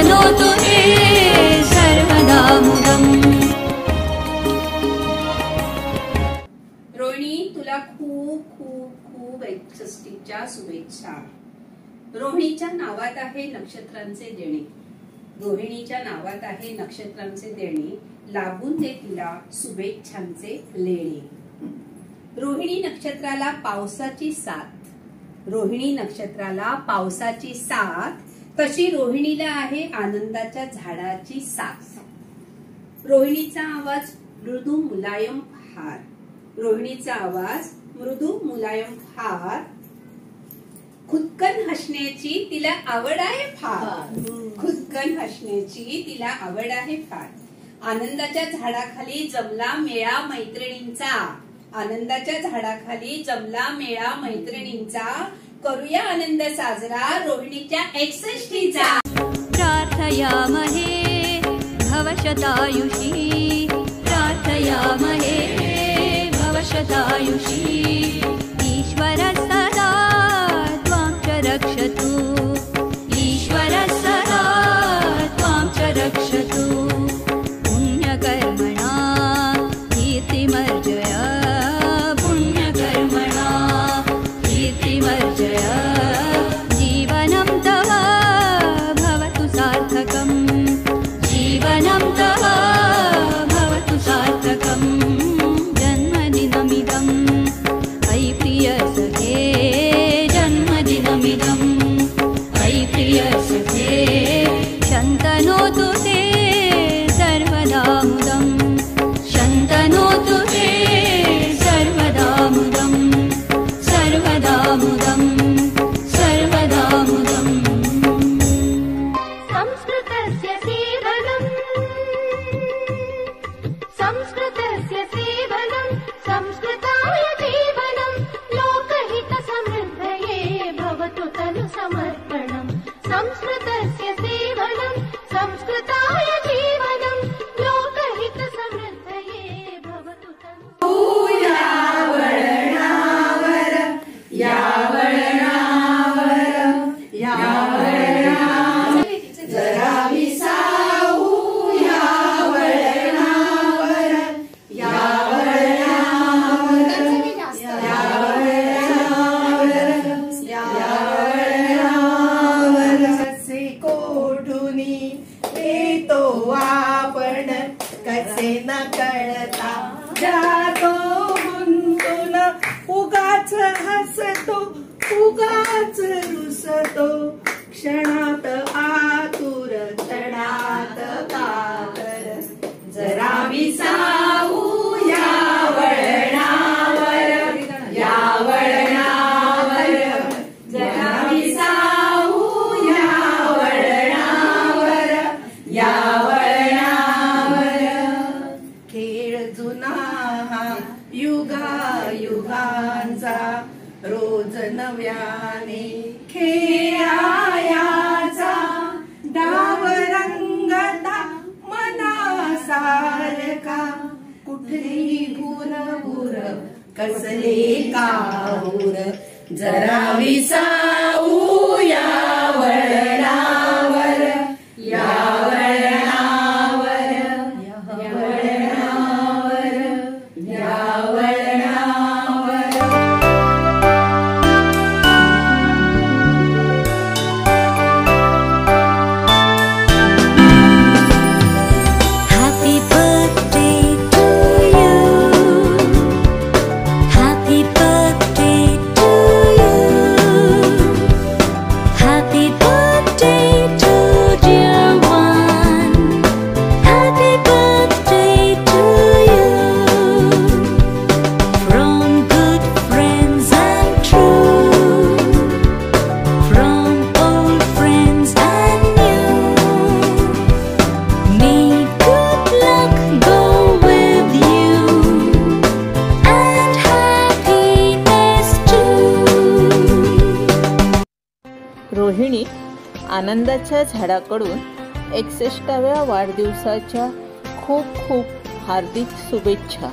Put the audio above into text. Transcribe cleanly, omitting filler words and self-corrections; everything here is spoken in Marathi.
शन्तनोतु ते सर्वदा मुदम्। रोहिणी, तुला खूप खूप खूप 61च्या शुभेच्छा। रोहिणीच्या नावात आहे नक्षत्रांचे देणे, रोहिणीच्या नावात आहे नक्षत्रांचे देणे, लागून दे तिला शुभेच्छांचे लेणे। रोहिणी नक्षत्राला पावसाची साथ, रोहिणी नक्षत्राला पावसाची साथ, तशी रोहिणीला आहे आनंदाच्या झाडाची साथ। रोहिणीचा आवाज मृदू मुलायम फार, रोहिणीचा आवाज मृदू मुलायम फार, खुदकन हसण्याची तिला आवड आहे फार, खुदकन हसण्याची तिला आवड आहे फार। आनंदाच्या झाडाखाली जमला मेळा मैत्रिणींचा, आनंदाच्या झाडाखाली जमला मेळा मैत्रिणींचा, करूया आनंद साजरा रोहिणीच्या 61चा। प्रार्थयामहे भवशतायुषी, प्रार्थयामहे भवशतायुषी, ईश्वर सदा त्वां च रक्षतु, ईश्वर सदा त्वां च रक्षतु। पुण्यकर्मणा कीर्तिमर्जय, पुण्यकर्मणा कीर्तिमर्जय, जीवनं तव भवतु सार्थकम्, जीवनं तव भवतु सार्थकम्। जन्मदिनमिदम् अयि प्रियसखे, जन्मदिनमिदम् अयि प्रियसखे, शन्तनोतु ते सर्वदा मुदम्, शन्तनोतु ते सर्वदा मुदम्, सर्वदा मुदम्, सर्वदा मुदम्। संस्कृतस्य सेवनं, संस्कृतस्य सेवनं, संस्कृताय जीवनं, लोकहितसमृद्धये भवतु तनु समर्पणम्। संस्कृतस्य सेवनं, संस्कृताय जीवनं, लोकहितसमृद्धये भवतु तनु। कसे न कळता जातो गुंतून, उगाच हसतो उगाच रुसतो, क्षणात आतुर क्षणात कातर, जरा विसावू या वळणावर, या वळणावर, जरा विसावू या वळणावर, या युगायुगांचा रोज नव्याने खेळायाचा, डाव रंगता मनासारखा, कुठली भुरभुर कसले काहूर, जरा विसावू या वळणावर, या वळणावर, या वळणावर, या वळणावर। Happy birthday to you, happy birthday to you, happy birthday to dear one, happy birthday to you, from good friends and true, from old friends and new, may good luck go with you and happiness too. Rohini, आनंदाच्या झाडाकडून 61व्या वाढदिवसाच्या खूप खूप हार्दिक शुभेच्छा।